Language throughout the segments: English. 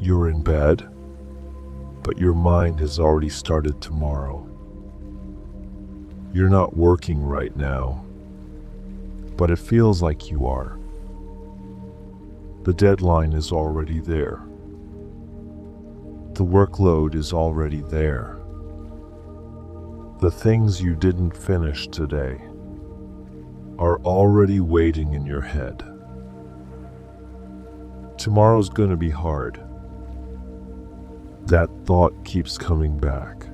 You're in bed, but your mind has already started tomorrow. You're not working right now, but it feels like you are. The deadline is already there. The workload is already there. The things you didn't finish today are already waiting in your head. Tomorrow's gonna be hard. That thought keeps coming back.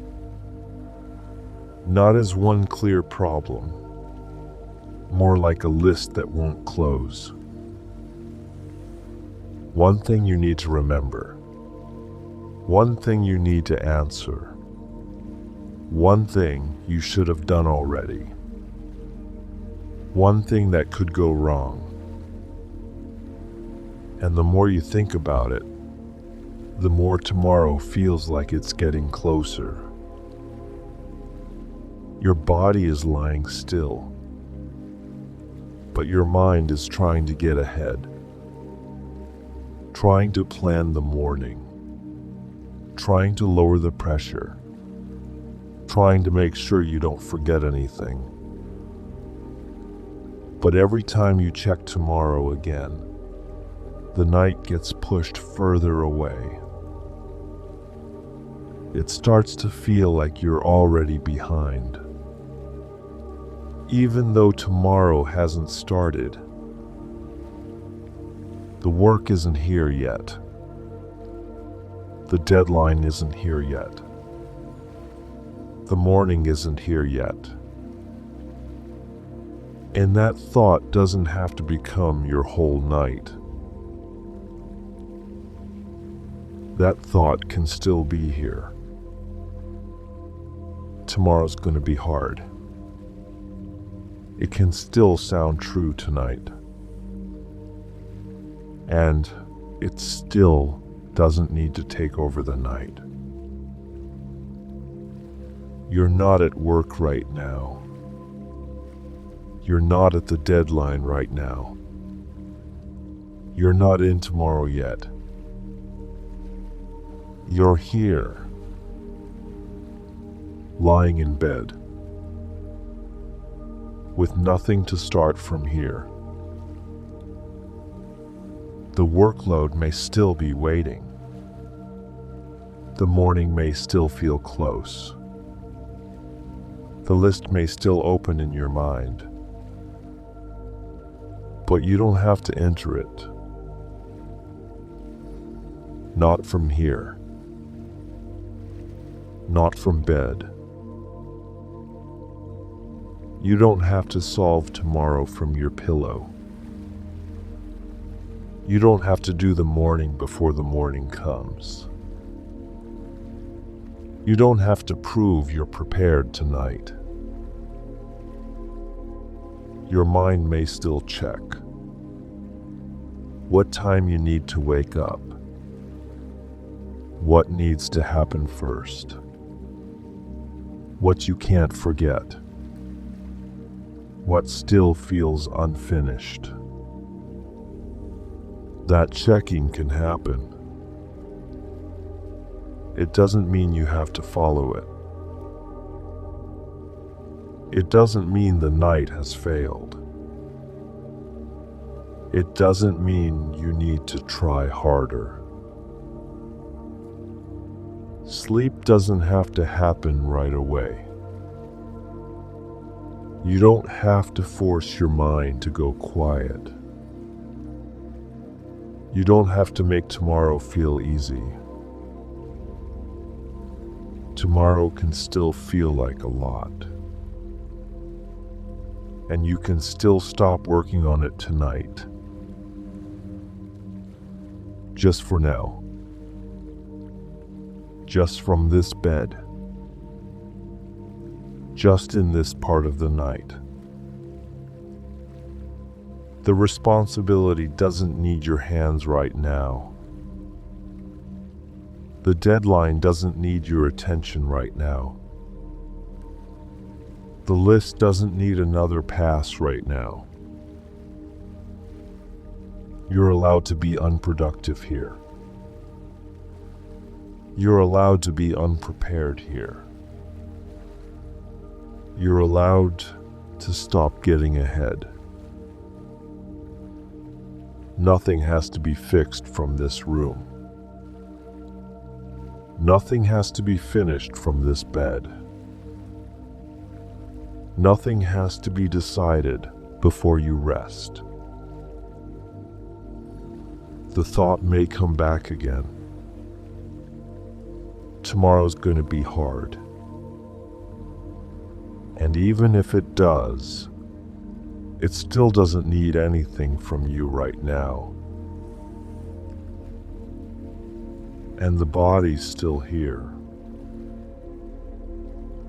Not as one clear problem, more like a list that won't close. One thing you need to remember. One thing you need to answer. One thing you should have done already. One thing that could go wrong. And the more you think about it, the more tomorrow feels like it's getting closer. Your body is lying still, but your mind is trying to get ahead, trying to plan the morning, trying to lower the pressure, trying to make sure you don't forget anything. But every time you check tomorrow again, the night gets pushed further away. It starts to feel like you're already behind. Even though tomorrow hasn't started, the work isn't here yet. The deadline isn't here yet. The morning isn't here yet. And that thought doesn't have to become your whole night. That thought can still be here. Tomorrow's going to be hard. It can still sound true tonight. And it still doesn't need to take over the night. You're not at work right now. You're not at the deadline right now. You're not in tomorrow yet. You're here, lying in bed, with nothing to start from here. The workload may still be waiting. The morning may still feel close. The list may still open in your mind. But you don't have to enter it. Not from here. Not from bed. You don't have to solve tomorrow from your pillow. You don't have to do the morning before the morning comes. You don't have to prove you're prepared tonight. Your mind may still check what time you need to wake up, what needs to happen first, what you can't forget, what still feels unfinished. That checking can happen. It doesn't mean you have to follow it. It doesn't mean the night has failed. It doesn't mean you need to try harder. Sleep doesn't have to happen right away. You don't have to force your mind to go quiet. You don't have to make tomorrow feel easy. Tomorrow can still feel like a lot. And you can still stop working on it tonight. Just for now. Just from this bed. Just in this part of the night. The responsibility doesn't need your hands right now. The deadline doesn't need your attention right now. The list doesn't need another pass right now. You're allowed to be unproductive here. You're allowed to be unprepared here. You're allowed to stop getting ahead. Nothing has to be fixed from this room. Nothing has to be finished from this bed. Nothing has to be decided before you rest. The thought may come back again. Tomorrow's going to be hard. And even if it does, it still doesn't need anything from you right now. And the body's still here,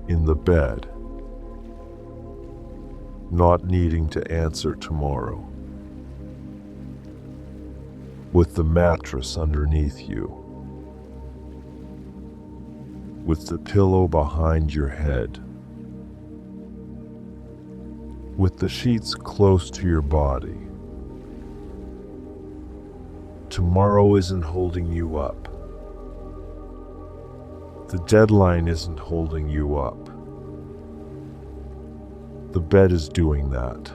in the bed, not needing to answer tomorrow, with the mattress underneath you, with the pillow behind your head, with the sheets close to your body. Tomorrow isn't holding you up. The deadline isn't holding you up. The bed is doing that.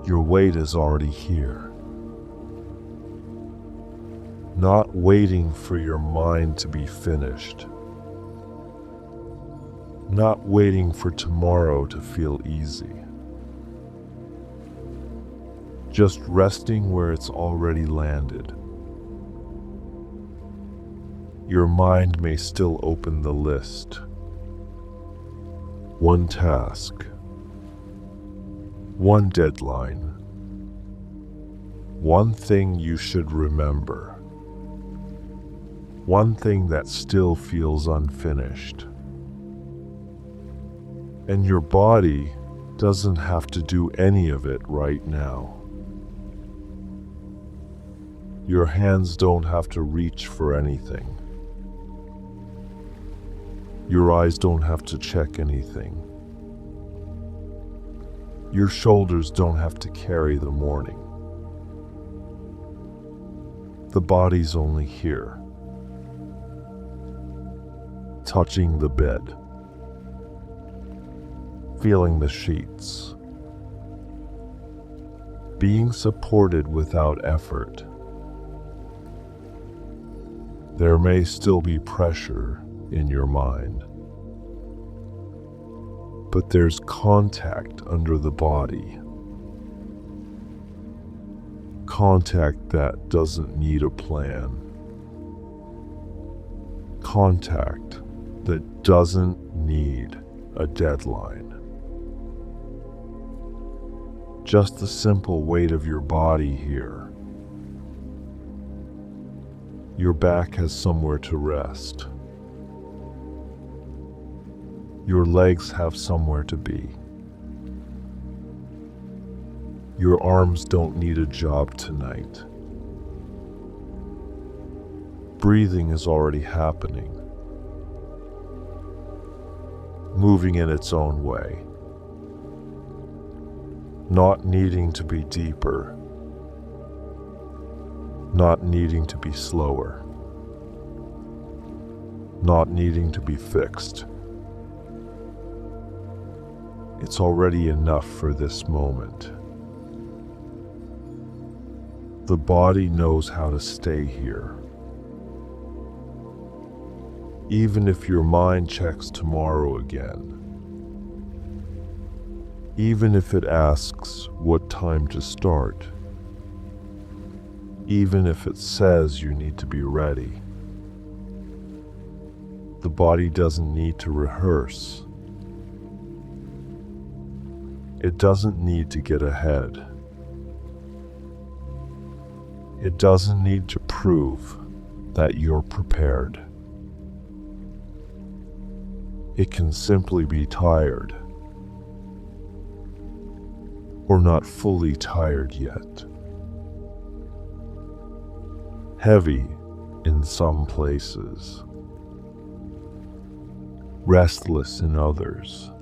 Your weight is already here. Not waiting for your mind to be finished. Not waiting for tomorrow to feel easy. Just resting where it's already landed. Your mind may still open the list. One task. One deadline. One thing you should remember. One thing that still feels unfinished. And your body doesn't have to do any of it right now. Your hands don't have to reach for anything. Your eyes don't have to check anything. Your shoulders don't have to carry the morning. The body's only here, touching the bed, feeling the sheets, being supported without effort. There may still be pressure in your mind, but there's contact under the body. Contact that doesn't need a plan. Contact that doesn't need a deadline. Just the simple weight of your body here. Your back has somewhere to rest. Your legs have somewhere to be. Your arms don't need a job tonight. Breathing is already happening, moving in its own way, not needing to be deeper, not needing to be slower, not needing to be fixed. It's already enough for this moment. The body knows how to stay here. Even if your mind checks tomorrow again. Even if it asks what time to start. Even if it says you need to be ready. The body doesn't need to rehearse. It doesn't need to get ahead. It doesn't need to prove that you're prepared. It can simply be tired, or not fully tired yet. Heavy in some places, restless in others,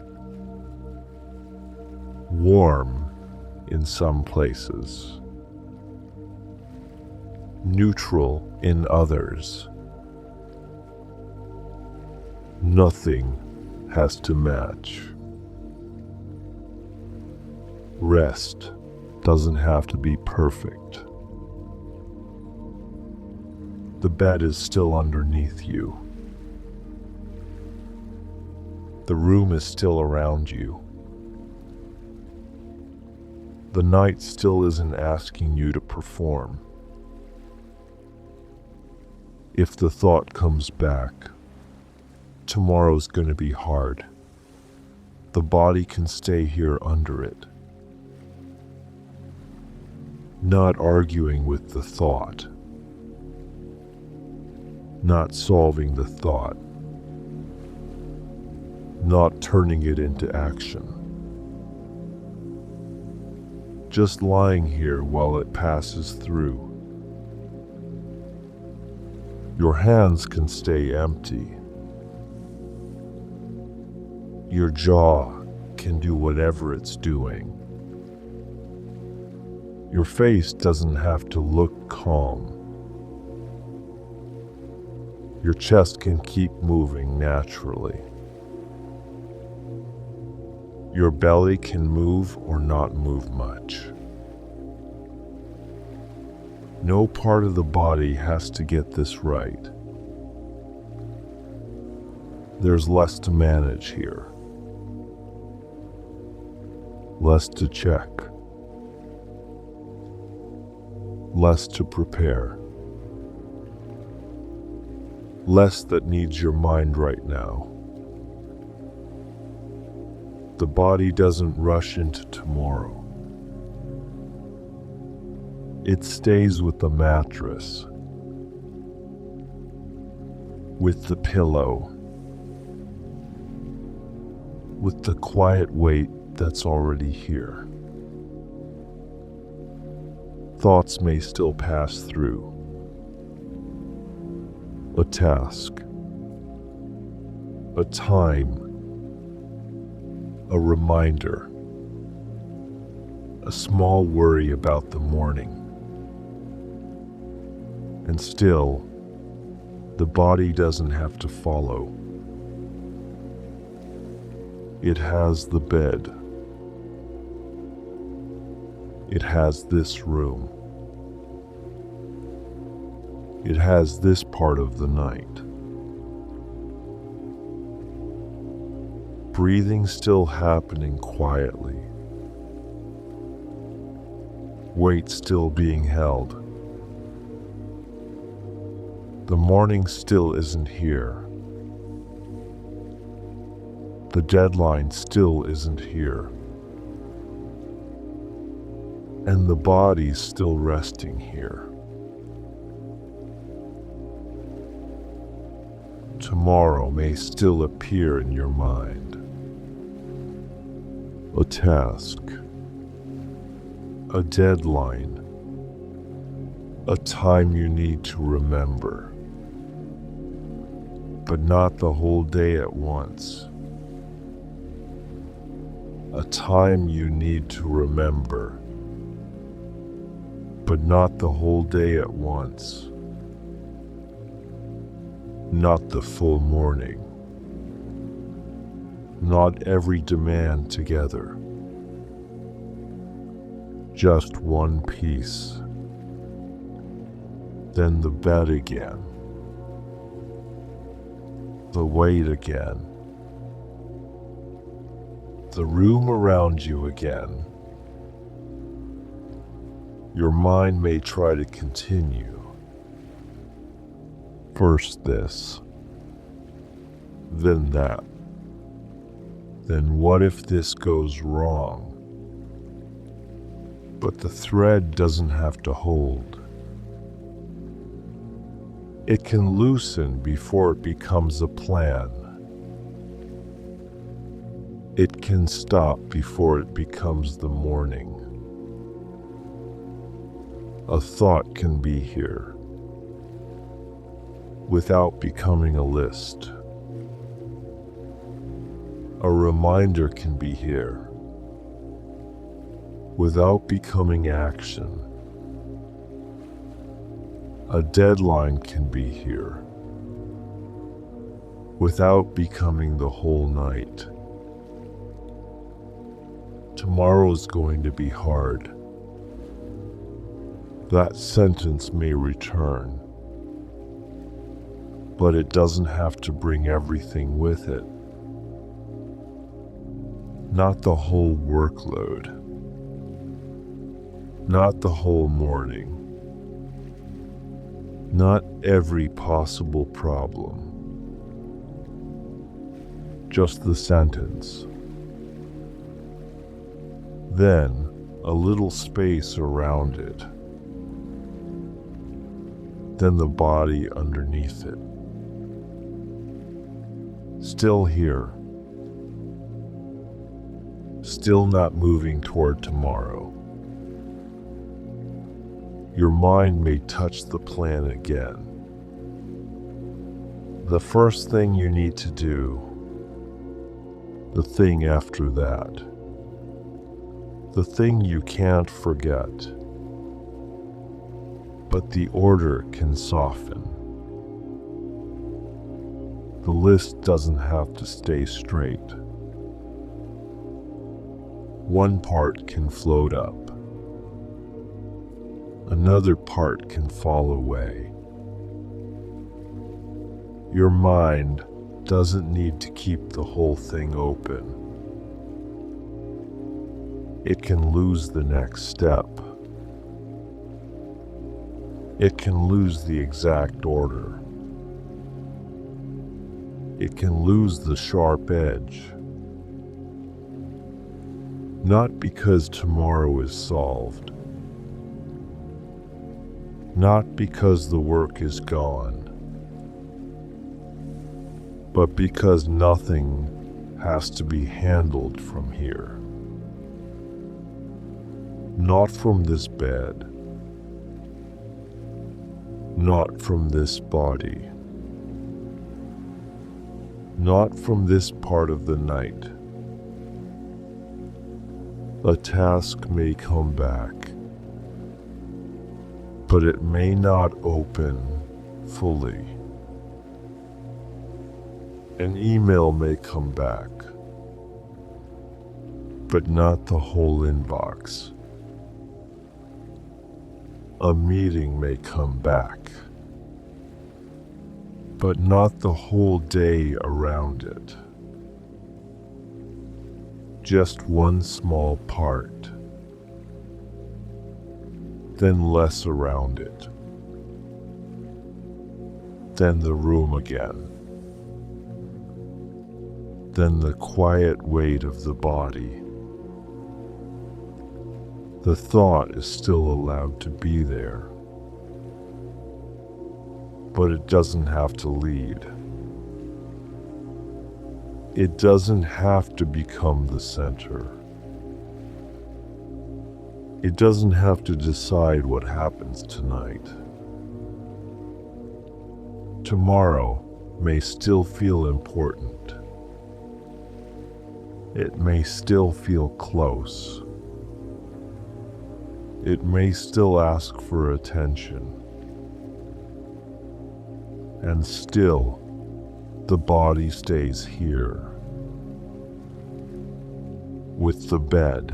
warm in some places, neutral in others. Nothing has to match. Rest doesn't have to be perfect. The bed is still underneath you. The room is still around you. The night still isn't asking you to perform. If the thought comes back, tomorrow's going to be hard. The body can stay here under it. Not arguing with the thought. Not solving the thought. Not turning it into action. Just lying here while it passes through. Your hands can stay empty. Your jaw can do whatever it's doing. Your face doesn't have to look calm. Your chest can keep moving naturally. Your belly can move or not move much. No part of the body has to get this right. There's less to manage here. Less to check. Less to prepare. Less that needs your mind right now. The body doesn't rush into tomorrow. It stays with the mattress, with the pillow, with the quiet weight that's already here. Thoughts may still pass through. A task, a time, a reminder, a small worry about the morning. And still, the body doesn't have to follow. It has the bed. It has this room. It has this part of the night. Breathing still happening quietly. Weight still being held. The morning still isn't here. The deadline still isn't here. And the body's still resting here. Tomorrow may still appear in your mind. A task, a deadline, a time you need to remember, but not the whole day at once. A time you need to remember, but not the whole day at once. Not the full morning. Not every demand together. Just one piece. Then the bed again. The weight again. The room around you again. Your mind may try to continue. First this, then that. Then what if this goes wrong? But the thread doesn't have to hold. It can loosen before it becomes a plan. It can stop before it becomes the morning. A thought can be here without becoming a list. A reminder can be here without becoming action. A deadline can be here without becoming the whole night. Tomorrow's going to be hard. That sentence may return, but it doesn't have to bring everything with it. Not the whole workload. Not the whole morning. Not every possible problem. Just the sentence. Then a little space around it. Then the body underneath it. Still here. Still not moving toward tomorrow. Your mind may touch the plan again. The first thing you need to do, the thing after that, the thing you can't forget. But the order can soften. The list doesn't have to stay straight. One part can float up. Another part can fall away. Your mind doesn't need to keep the whole thing open. It can lose the next step. It can lose the exact order. It can lose the sharp edge. Not because tomorrow is solved. Not because the work is gone. But because nothing has to be handled from here. Not from this bed. Not from this body. Not from this part of the night. A task may come back, but it may not open fully. An email may come back, but not the whole inbox. A meeting may come back, but not the whole day around it. Just one small part, then less around it, then the room again, then the quiet weight of the body. The thought is still allowed to be there, but it doesn't have to lead. It doesn't have to become the center. It doesn't have to decide what happens tonight. Tomorrow may still feel important. It may still feel close. It may still ask for attention. And still, the body stays here. With the bed.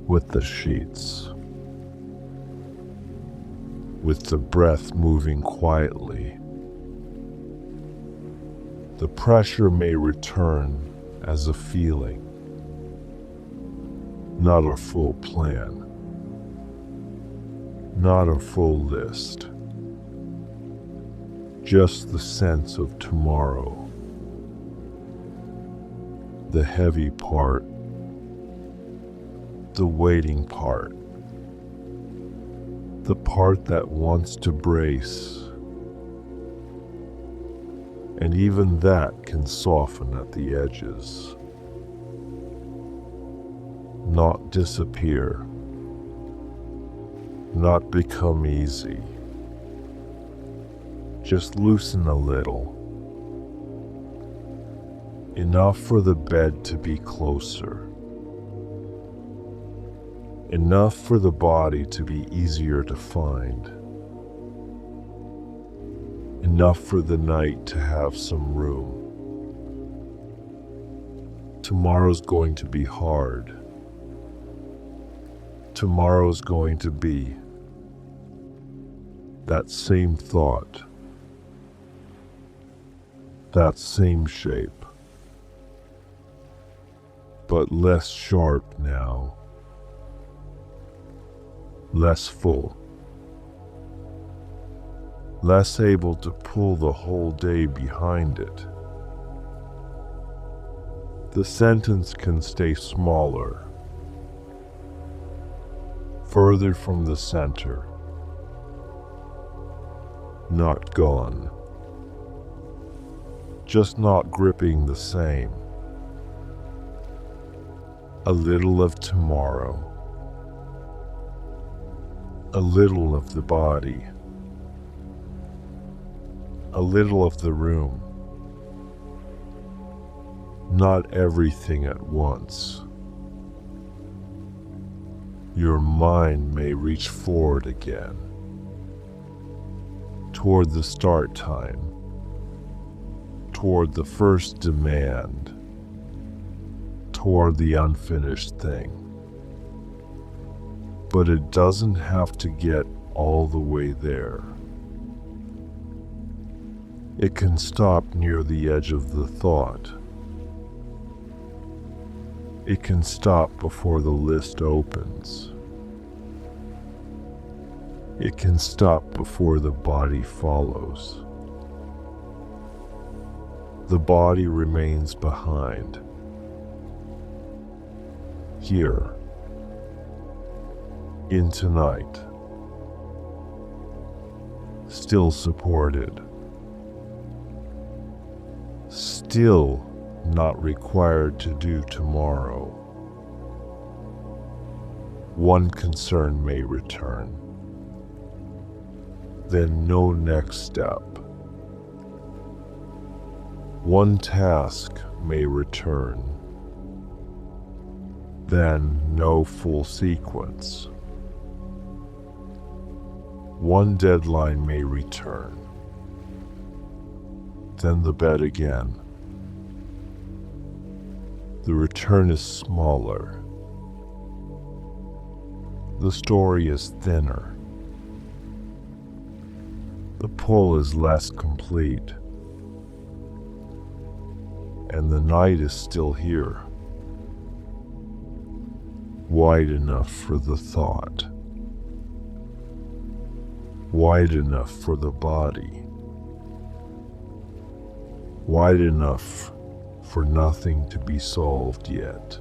With the sheets. With the breath moving quietly. The pressure may return as a feeling. Not a full plan. Not a full list. Just the sense of tomorrow. The heavy part. The waiting part. The part that wants to brace. And even that can soften at the edges. Not disappear. Not become easy. Just loosen a little. Enough for the bed to be closer. enough for the body to be easier to find, enough for the night to have some room. Tomorrow's going to be hard. Tomorrow's going to be that same thought, that same shape, but less sharp now, less full, less able to pull the whole day behind it. The sentence can stay smaller, further from the center, not gone, just not gripping the same. A little of tomorrow, a little of the body, a little of the room. Not everything at once. Your mind may reach forward again, toward the start time, toward the first demand, toward the unfinished thing. But it doesn't have to get all the way there. It can stop near the edge of the thought. It can stop before the list opens. It can stop before the body follows. The body remains behind. Here, in tonight, still supported, still not required to do tomorrow. One concern may return, then no next step. One task may return, then no full sequence. One deadline may return, then the bed again. The return is smaller. The story is thinner. The pull is less complete. And the night is still here, wide enough for the thought, wide enough for the body, wide enough for nothing to be solved yet.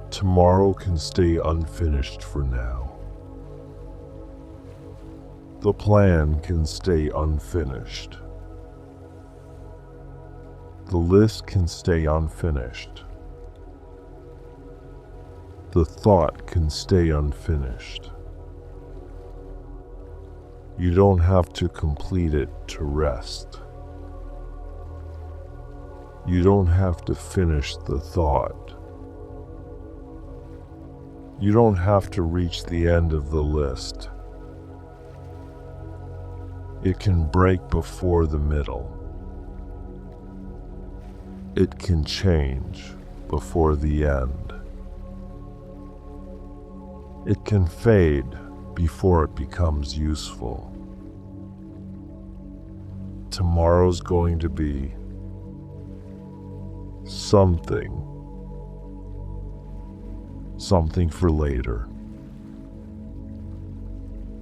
Tomorrow can stay unfinished for now. The plan can stay unfinished. The list can stay unfinished. The thought can stay unfinished. You don't have to complete it to rest. You don't have to finish the thought. You don't have to reach the end of the list. It can break before the middle. It can change before the end. It can fade before it becomes useful. Tomorrow's going to be something for later,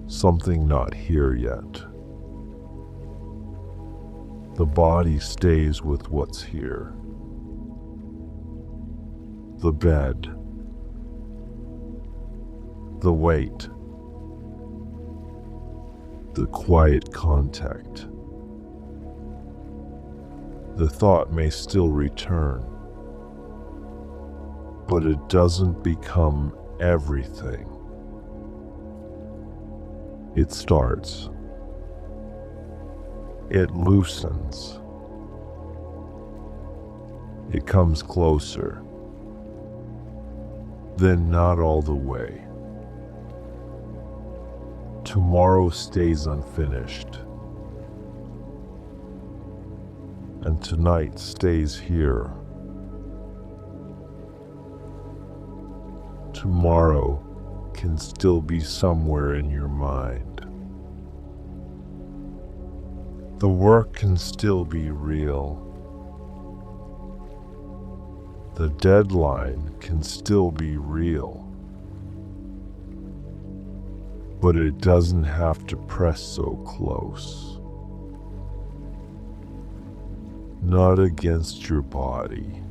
something not here yet. The body stays with what's here. The bed, the weight, the quiet contact. The thought may still return, but it doesn't become everything. It starts. It loosens. It comes closer. then not all the way. Tomorrow stays unfinished, and tonight stays here. Tomorrow can still be somewhere in your mind. The work can still be real. The deadline can still be real. But it doesn't have to press so close. Not against your body.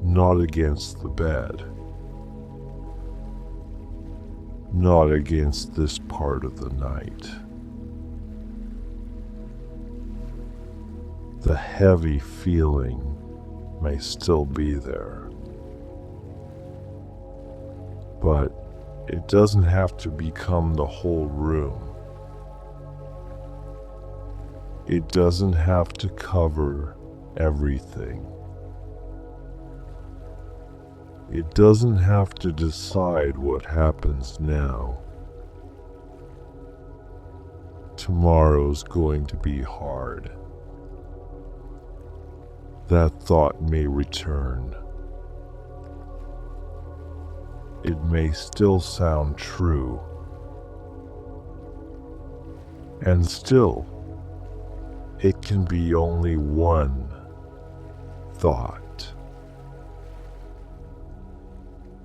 Not against the bed. Not against this part of the night. The heavy feeling may still be there, but it doesn't have to become the whole room. It doesn't have to cover everything. It doesn't have to decide what happens now. Tomorrow's going to be hard. That thought may return. It may still sound true. And still, it can be only one thought.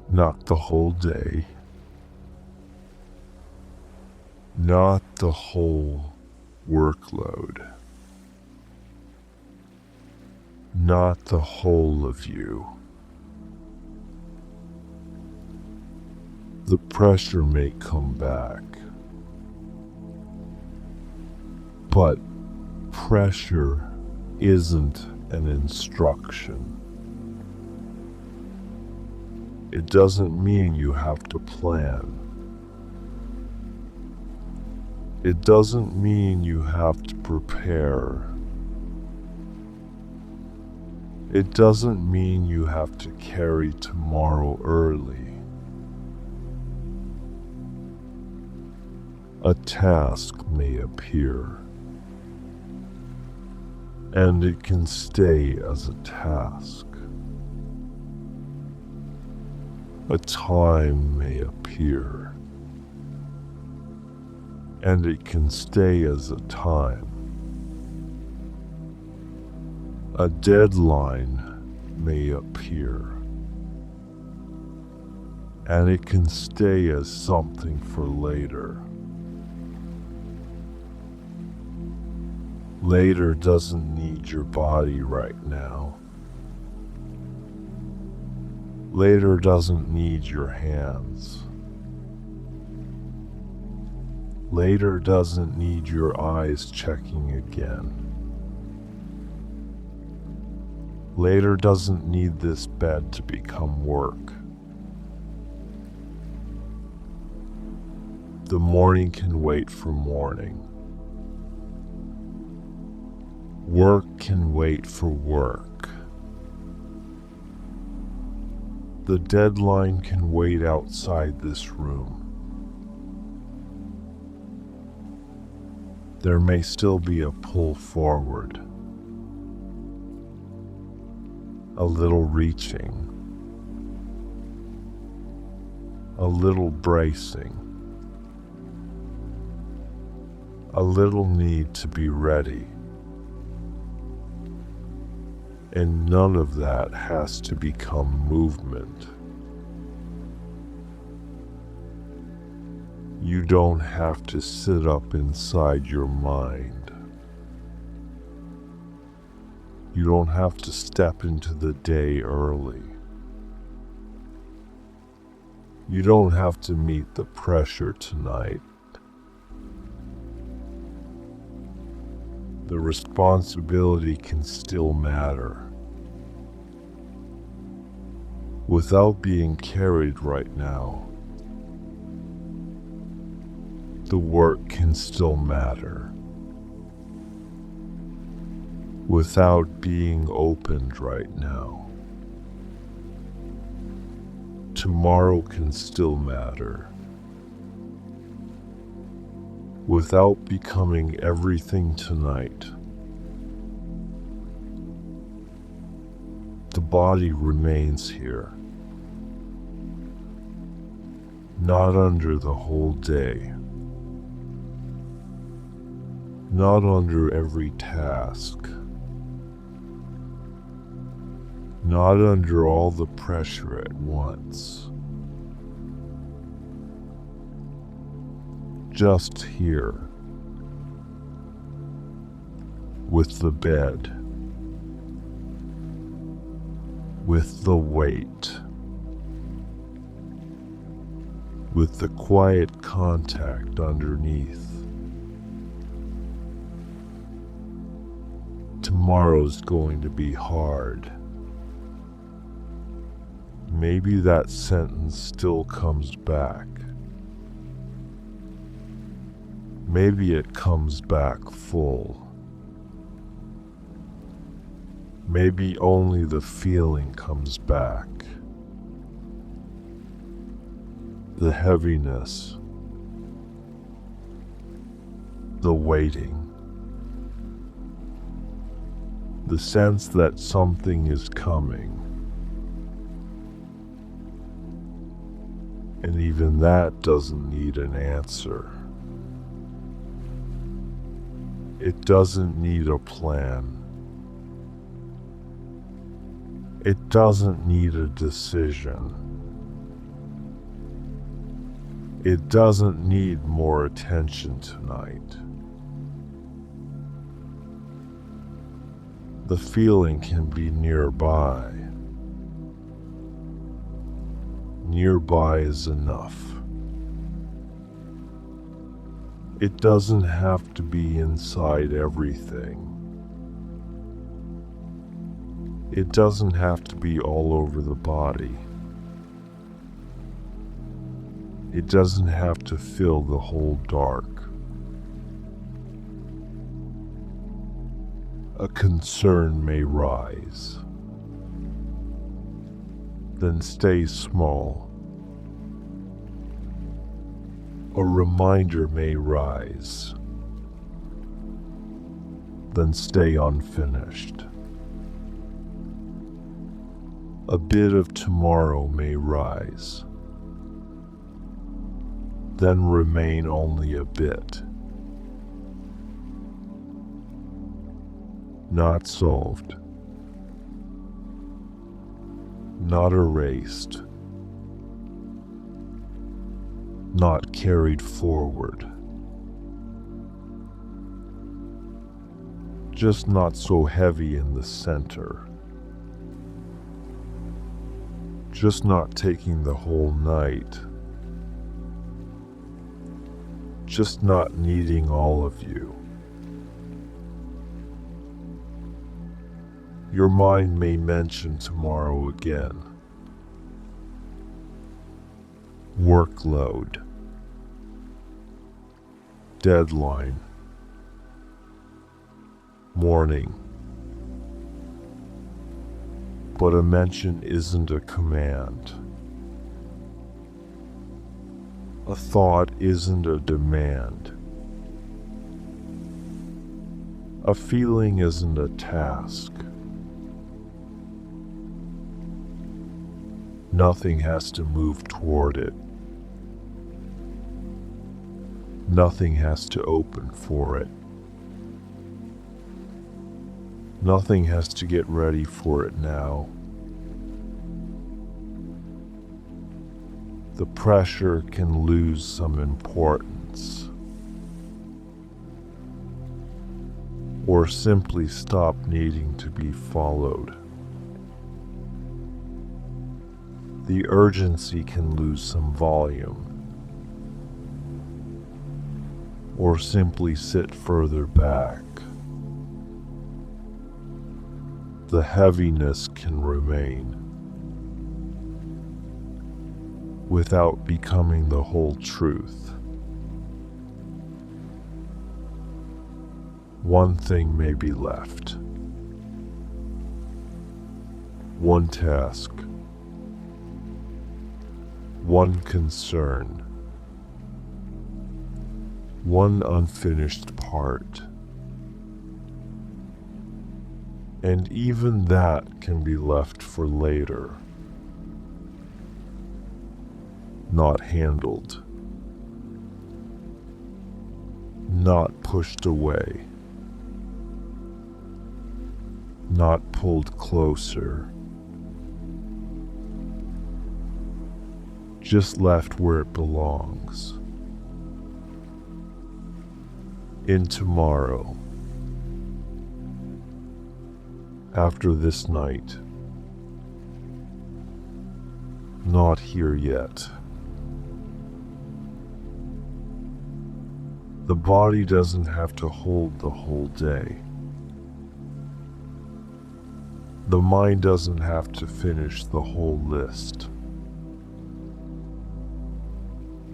Not the whole day. Not the whole workload. Not the whole of you. The pressure may come back, but pressure isn't an instruction. It doesn't mean you have to plan. It doesn't mean you have to prepare. It doesn't mean you have to carry tomorrow early. A task may appear, and it can stay as a task. A time may appear, and it can stay as a time. A deadline may appear, and it can stay as something for later. Later doesn't need your body right now. Later doesn't need your hands. Later doesn't need your eyes checking again. Later doesn't need this bed to become work. The morning can wait for morning. Work can wait for work. The deadline can wait outside this room. There may still be a pull forward, a little reaching, a little bracing, a little need to be ready. And none of that has to become movement. You don't have to sit up inside your mind. You don't have to step into the day early. You don't have to meet the pressure tonight. The responsibility can still matter. Without being carried right now, the work can still matter. Without being opened right now, tomorrow can still matter without becoming everything tonight. The body remains here, not under the whole day, not under every task, not under all the pressure at once. Just here, with the bed, with the weight, with the quiet contact underneath. Tomorrow's going to be hard. Maybe that sentence still comes back. Maybe it comes back full. Maybe only the feeling comes back. The heaviness, the waiting, the sense that something is coming. And even that doesn't need an answer. It doesn't need a plan. It doesn't need a decision. It doesn't need more attention tonight. The feeling can be nearby. Nearby is enough. It doesn't have to be inside everything. It doesn't have to be all over the body. It doesn't have to fill the whole dark. A concern may rise, then stay small. A reminder may rise, then stay unfinished. A bit of tomorrow may rise, then remain only a bit. Not solved, not erased, not carried forward. Just not so heavy in the center. Just not taking the whole night. Just not needing all of you. Your mind may mention tomorrow again. Workload. Deadline. Morning. But a mention isn't a command. A thought isn't a demand. A feeling isn't a task. Nothing has to move toward it. Nothing has to open for it. Nothing has to get ready for it now. The pressure can lose some importance, or simply stop needing to be followed. The urgency can lose some volume, or simply sit further back. The heaviness can remain without becoming the whole truth. One thing may be left. One task. one concern, one unfinished part. And even that can be left for later, not handled, not pushed away, not pulled closer, just left where it belongs, in tomorrow, after this night, not here yet. The body doesn't have to hold the whole day. The mind doesn't have to finish the whole list.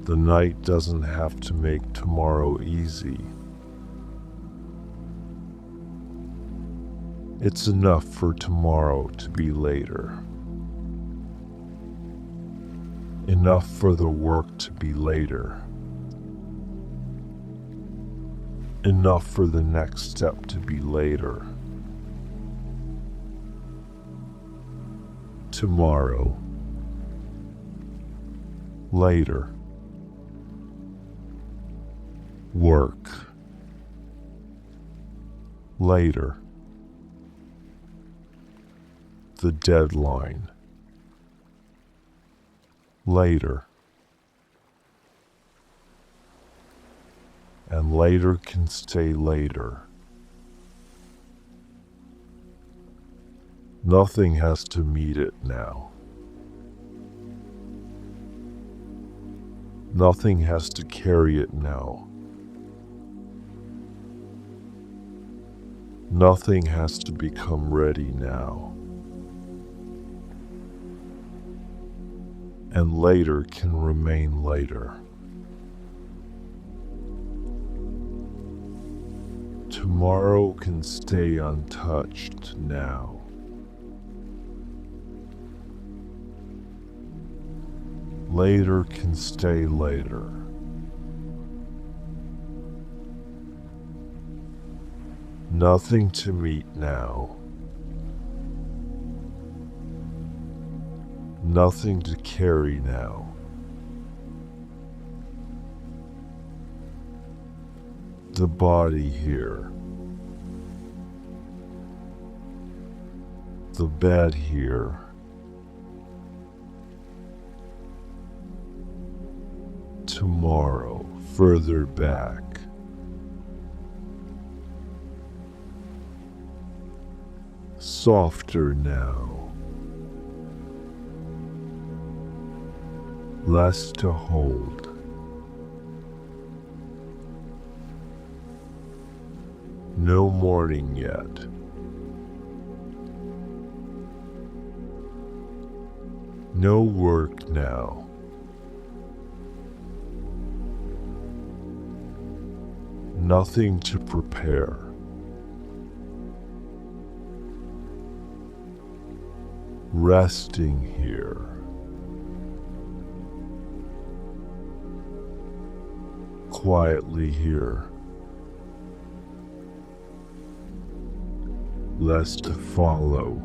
The night doesn't have to make tomorrow easy. It's enough for tomorrow to be later. Enough for the work to be later. Enough for the next step to be later. Tomorrow. Later. Work. Later. The deadline. Later. And later can stay later. Nothing has to meet it now. Nothing has to carry it now. Nothing has to become ready now. And later can remain later. Tomorrow can stay untouched now. Later can stay later. Nothing to meet now. Nothing to carry now. The body here. The bed here. Tomorrow, further back. Softer now. Less to hold. No morning yet. No work now. Nothing to prepare. Resting here. Quietly here. Less to follow.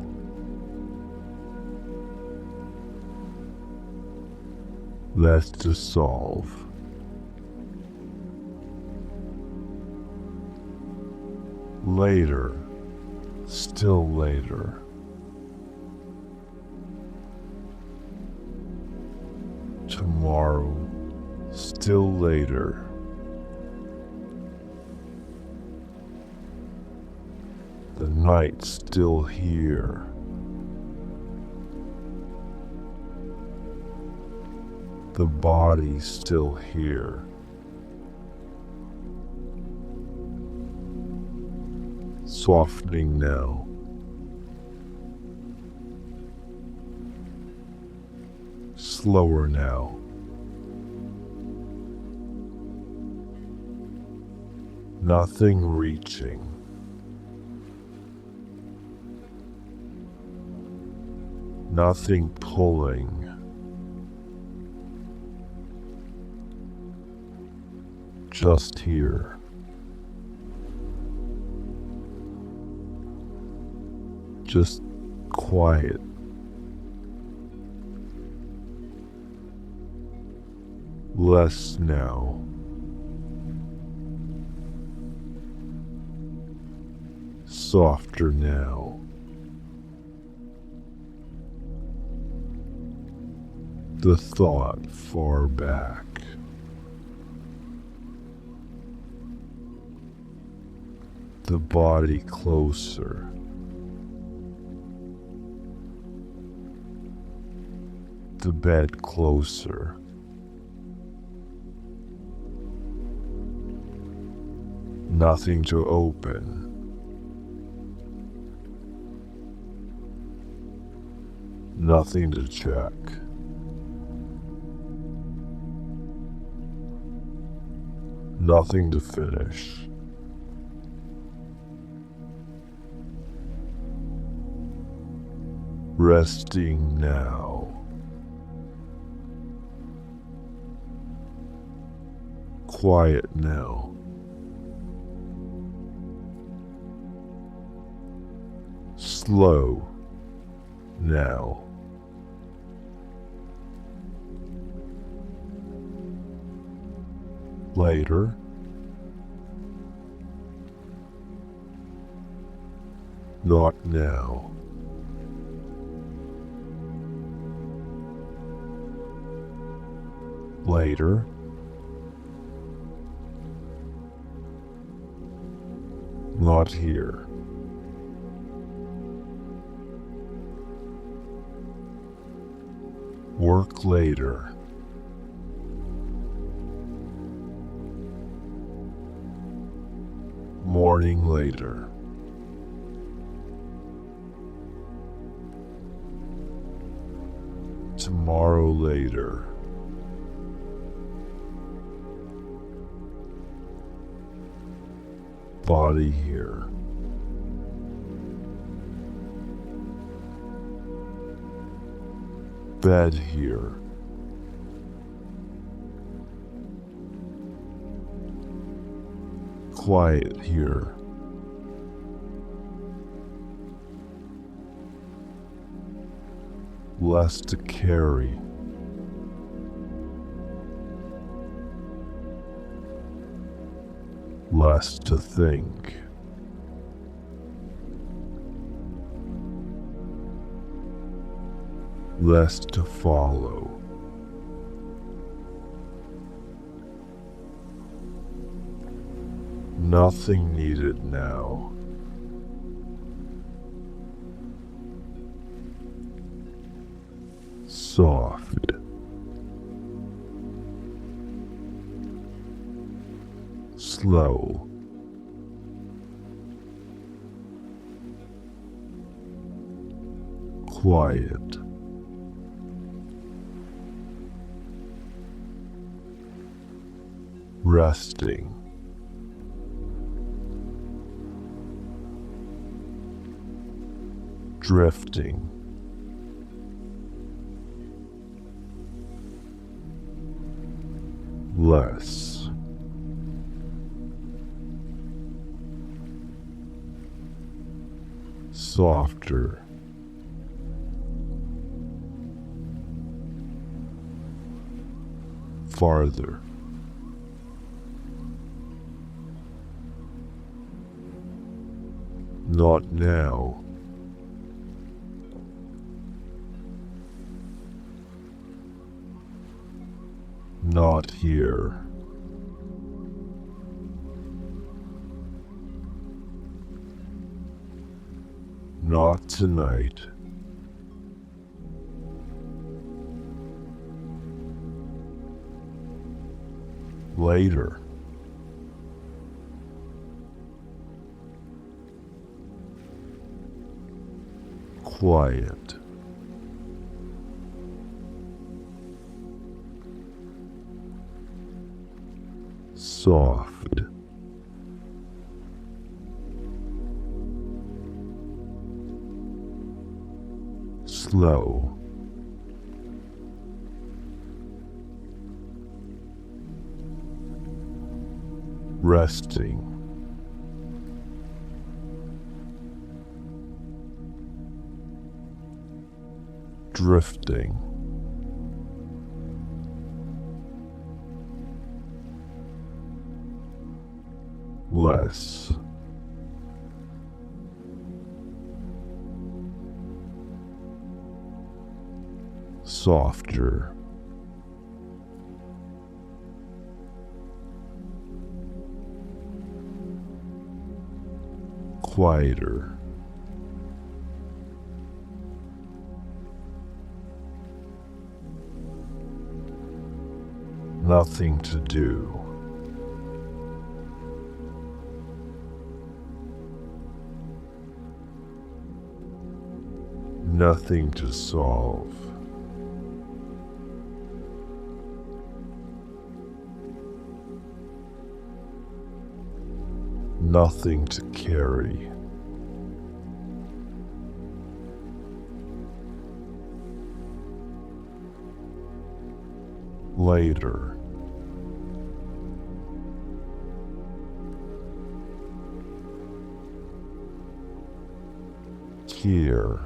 Less to solve. Later, still later. Tomorrow, still later. The night still here. The body still here. Softening now. Slower now. Nothing reaching. Nothing pulling. just here. Just quiet. Less now. Softer now. The thought far back. The body closer. The bed closer. Nothing to open. Nothing to check. Nothing to finish. Resting now. Quiet now. Slow now. Later. Not now. Later. Not here. Work later. Morning later. Tomorrow later. Body here. Bed here. Quiet here. Less to carry. Less to think. Less to follow. Nothing needed now. Soft. Slow. Quiet. Resting. Drifting. Less. Softer. Farther. Not now. Not here. Not tonight. Later. Quiet. Soft. Slow. resting, drifting, less, softer, quieter, nothing to do, nothing to solve, nothing to carry. Later, here,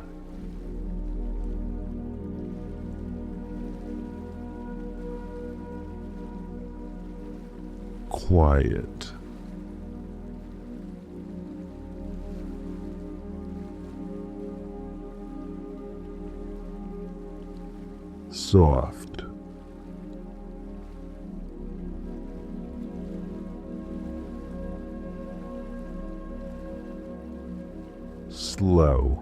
quiet, soft, slow,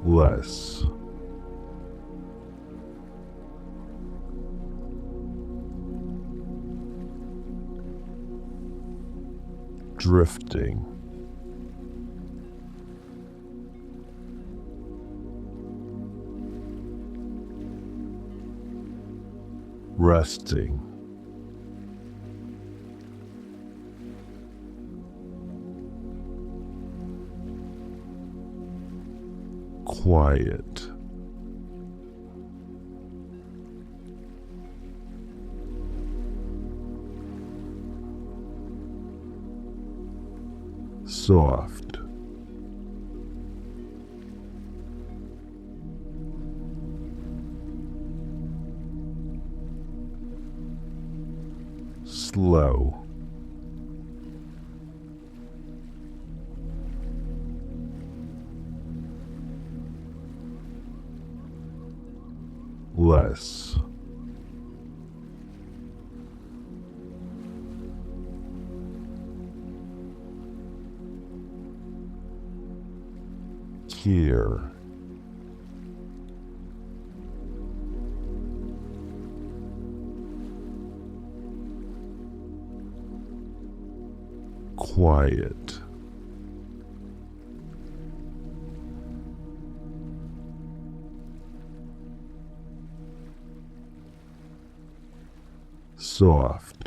less, drifting, resting, quiet, soft, slow, less, here, quiet, soft,